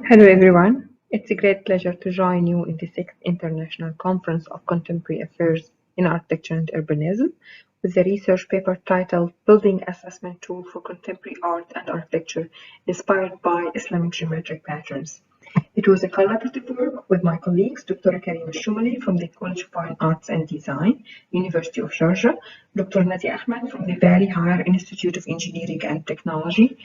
Hello everyone, it's a great pleasure to join you in the 6th International Conference of Contemporary Affairs in Architecture and Urbanism with the research paper titled Building Assessment Tool for Contemporary Art and Architecture Inspired by Islamic Geometric Patterns. It was a collaborative work with my colleagues Dr. Karima Shomely from the College of Fine Arts and Design, University of Sharjah, Dr. Nadia Ahmed from the Bali Higher Institute of Engineering and Technology,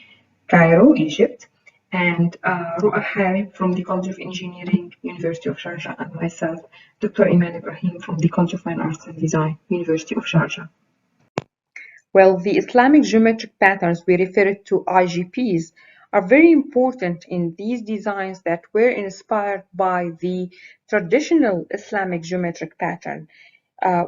Cairo, Egypt, and Roaa Harb from the College of Engineering, University of Sharjah, and myself, Dr. Iman Ibrahim from the College of Fine Arts and Design, University of Sharjah. Well, the Islamic geometric patterns we refer to IGPs are very important in these designs that were inspired by the traditional Islamic geometric pattern,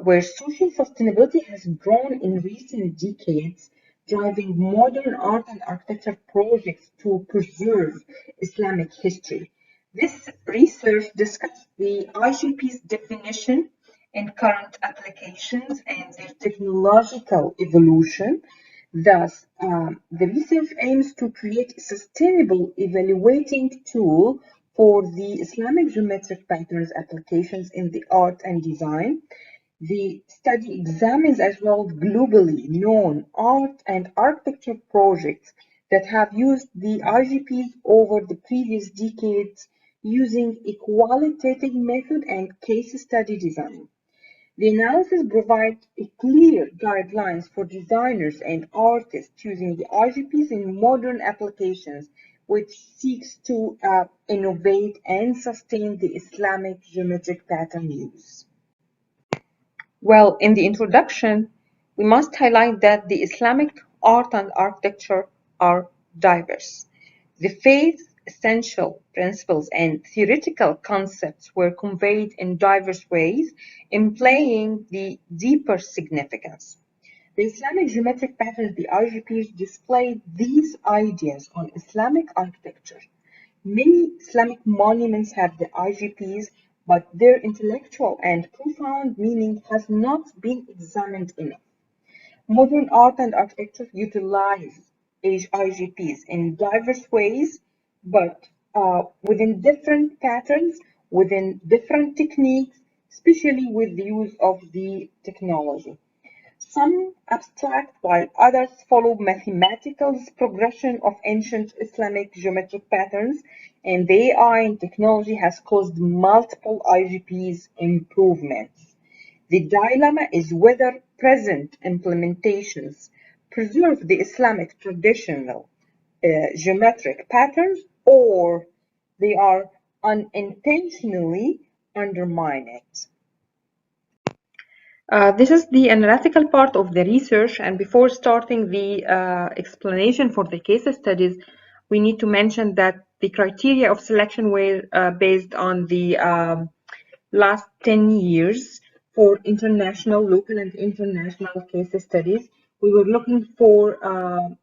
where social sustainability has grown in recent decades, driving modern art and architecture projects to preserve Islamic history. This research discussed the IGP's definition and current applications and their technological evolution. Thus, the research aims to create a sustainable evaluating tool for the Islamic geometric patterns applications in the art and design. The study examines as well globally known art and architecture projects that have used the IGPs over the previous decades using a qualitative method and case study design. The analysis provides clear guidelines for designers and artists using the IGPs in modern applications, which seeks to innovate and sustain the Islamic geometric pattern use. Well, in the introduction, we must highlight that the Islamic art and architecture are diverse. The faith's essential principles and theoretical concepts were conveyed in diverse ways, implying the deeper significance. The Islamic geometric patterns, the IGPs, display these ideas on Islamic architecture. Many Islamic monuments have the IGPs, but their intellectual and profound meaning has not been examined enough. Modern art and architecture utilize IGPs in diverse ways, but within different patterns, within different techniques, especially with the use of the technology. Some abstract, while others follow mathematical progression of ancient Islamic geometric patterns, and the AI and technology has caused multiple IGPs improvements. The dilemma is whether present implementations preserve the Islamic traditional geometric patterns or they are unintentionally undermine it. This is the analytical part of the research, and before starting the explanation for the case studies, we need to mention that the criteria of selection were based on the last 10 years for international, local, and international case studies. We were looking for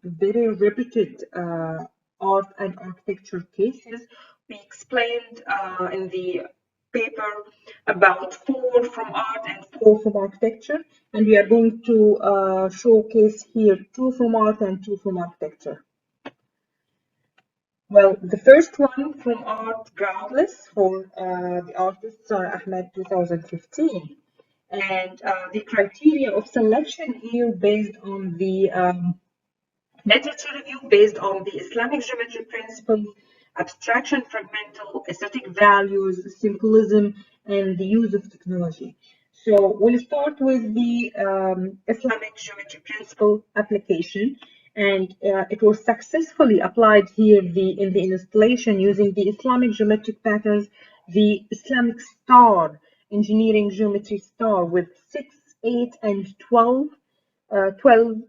very reputed art and architecture cases. We explained in the paper about 4 from art and 4 from architecture, and we are going to showcase here 2 from art and 2 from architecture. Well, the first one from art, Groundless, for the artists are Ahmed 2015. And the criteria of selection here based on the literature review, based on the Islamic geometric principles, abstraction, fragmental, aesthetic values, symbolism, and the use of technology. So we'll start with the Islamic geometric principle application, and it was successfully applied here in the installation using the Islamic geometric patterns, the Islamic star, engineering geometry star with 6, 8, and 12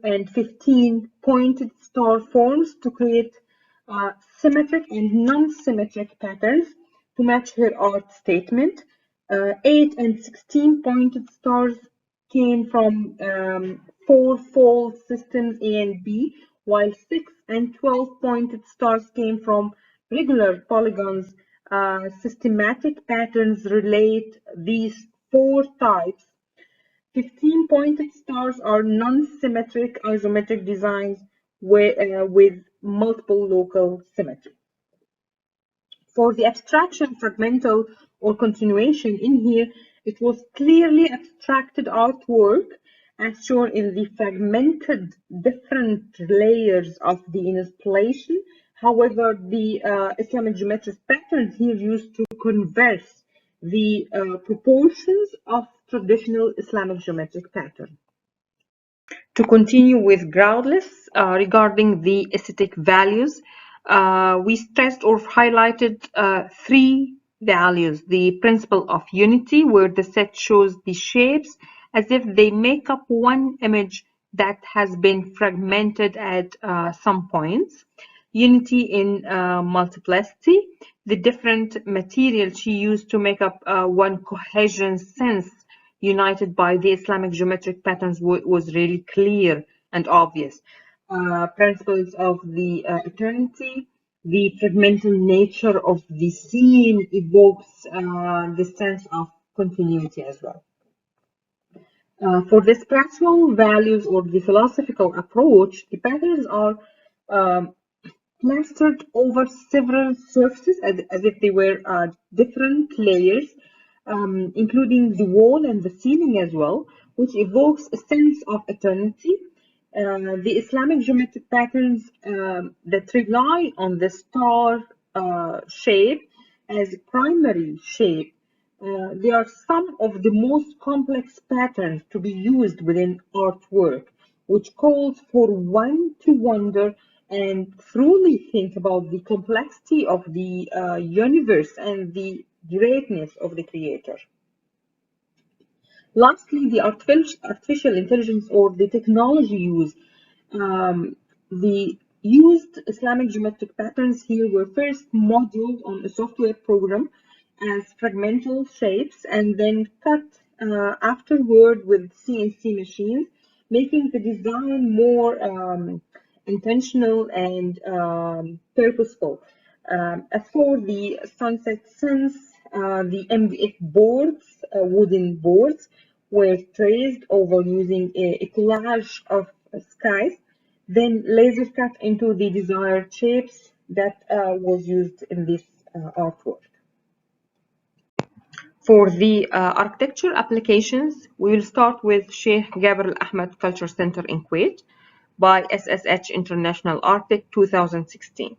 and 15 pointed star forms to create symmetric and non-symmetric patterns to match her art statement. 8 and 16 pointed stars came from 4-fold systems A and B, while 6 and 12 pointed stars came from regular polygons. Systematic patterns relate these 4 types. 15 pointed stars are non-symmetric isometric designs with multiple local symmetry. For the abstraction, fragmental, or continuation in here, it was clearly abstracted artwork as shown in the fragmented different layers of the installation. However, the Islamic geometric patterns here used to converse the proportions of traditional Islamic geometric pattern. To continue with groundless, regarding the aesthetic values, we stressed or highlighted three values. The principle of unity, where the set shows the shapes as if they make up one image that has been fragmented at some points. Unity in multiplicity, the different materials she used to make up one cohesion sense united by the Islamic geometric patterns was really clear and obvious. Principles of the eternity, the fragmental nature of the scene evokes the sense of continuity as well. For the spiritual values or the philosophical approach, the patterns are um, plastered over several surfaces as if they were different layers, including the wall and the ceiling as well, which evokes a sense of eternity. The Islamic geometric patterns that rely on the star shape as primary shape, they are some of the most complex patterns to be used within artwork, which calls for one to wonder and truly think about the complexity of the universe and the greatness of the creator. Lastly, the artificial intelligence or the technology use. The used Islamic geometric patterns here were first modeled on a software program as fragmental shapes and then cut afterward with CNC machines, making the design more intentional and purposeful. As for the sunset sense, the MDF boards, wooden boards, were traced over using a collage of skies, then laser cut into the desired shapes that was used in this artwork. For the architecture applications, we will start with Sheikh Gabriel Ahmed Culture Center in Kuwait by SSH International Architect 2016.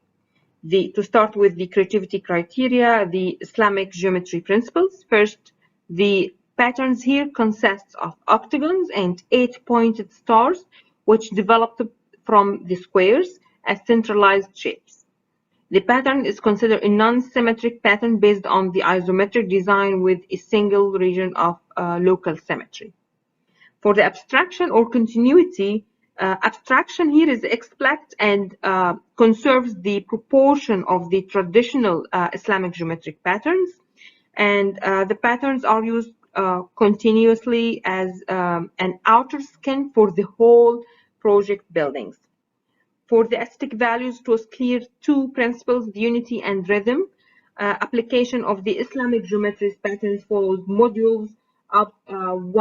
To start with the creativity criteria, the Islamic geometry principles. First, the patterns here consists of octagons and 8-pointed stars, which developed from the squares as centralized shapes. The pattern is considered a non-symmetric pattern based on the isometric design with a single region of local symmetry. For the abstraction or continuity, abstraction here is explicit and conserves the proportion of the traditional Islamic geometric patterns, and the patterns are used continuously as an outer skin for the whole project buildings. For the aesthetic values, it was clear two principles, unity and rhythm. Application of the Islamic geometric patterns follows modules up of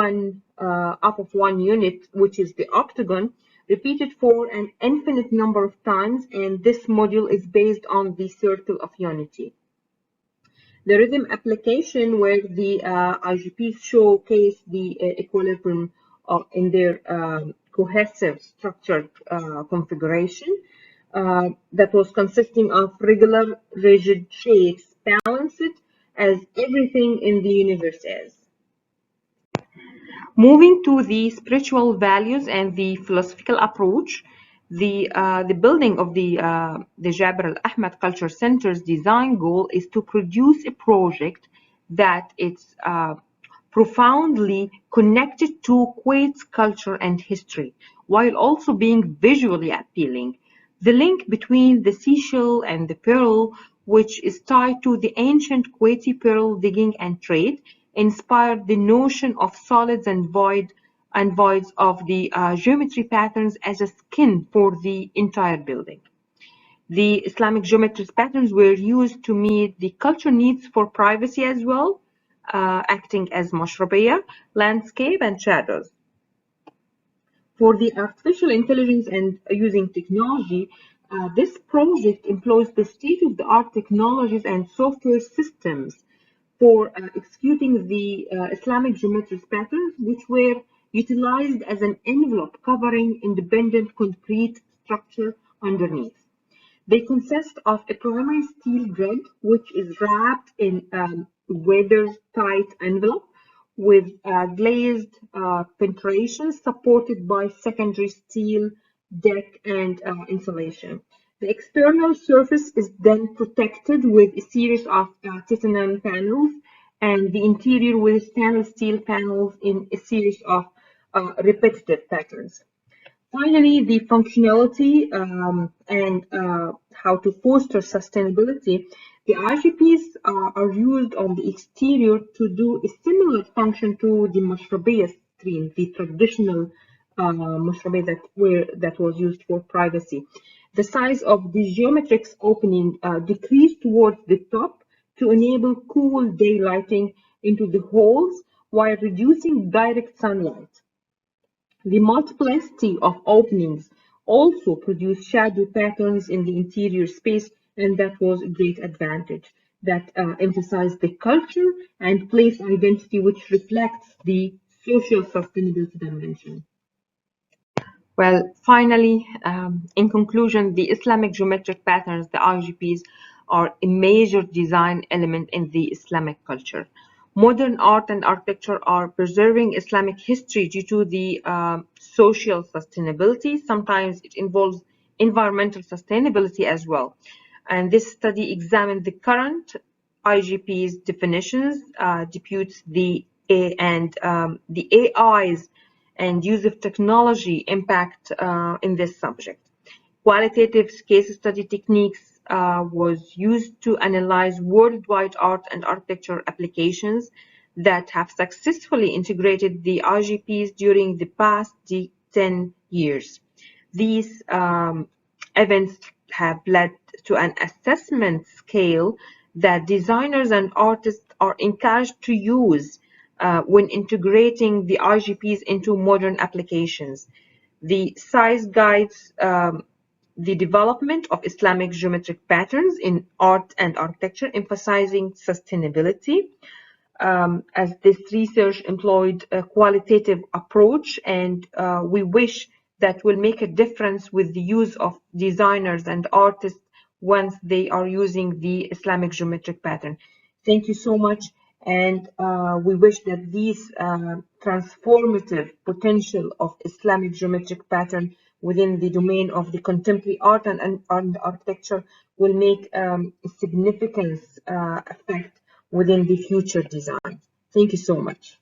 one unit, which is the octagon, repeated for an infinite number of times, and this module is based on the circle of unity. The rhythm application, where the IGPs showcase the equilibrium in their cohesive structured configuration that was consisting of regular rigid shapes balanced as everything in the universe is. Moving to the spiritual values and the philosophical approach, the building of the Jabir al-Ahmed Culture Center's design goal is to produce a project that is profoundly connected to Kuwait's culture and history, while also being visually appealing. The link between the seashell and the pearl, which is tied to the ancient Kuwaiti pearl digging and trade, inspired the notion of solids and voids of the geometry patterns as a skin for the entire building. The Islamic geometry patterns were used to meet the culture needs for privacy as well, acting as mashrabiyah, landscape, and shadows. For the artificial intelligence and using technology, This project employs the state-of-the-art technologies and software systems for executing the Islamic geometric patterns, which were utilized as an envelope covering independent concrete structure underneath. They consist of a primary steel grid, which is wrapped in weather-tight envelope with glazed penetration supported by secondary steel deck and insulation. The external surface is then protected with a series of titanium panels and the interior with stainless steel panels in a series of repetitive patterns. Finally, the functionality and how to foster sustainability. The IGPs are used on the exterior to do a similar function to the mashrabiyah screen, the traditional mashrabiyah that was used for privacy. The size of the geometric opening decreased towards the top to enable cool daylighting into the holes while reducing direct sunlight. The multiplicity of openings also produced shadow patterns in the interior space, and that was a great advantage. That emphasized the culture and place identity, which reflects the social sustainability dimension. Well, finally, in conclusion, the Islamic geometric patterns, the IGPs, are a major design element in the Islamic culture. Modern art and architecture are preserving Islamic history due to the social sustainability. Sometimes it involves environmental sustainability as well. And this study examined the current IGP's definitions, deputes the AI's and use of technology impact in this subject. Qualitative case study techniques was used to analyze worldwide art and architecture applications that have successfully integrated the IGPs during the past 10 years. These events have led to an assessment scale that designers and artists are encouraged to use when integrating the IGPs into modern applications. The size guides the development of Islamic geometric patterns in art and architecture, emphasizing sustainability. As this research employed a qualitative approach, and we wish that will make a difference with the use of designers and artists once they are using the Islamic geometric pattern. Thank you so much, and we wish that these transformative potential of Islamic geometric pattern within the domain of the contemporary art and architecture will make a significant effect within the future design. Thank you so much.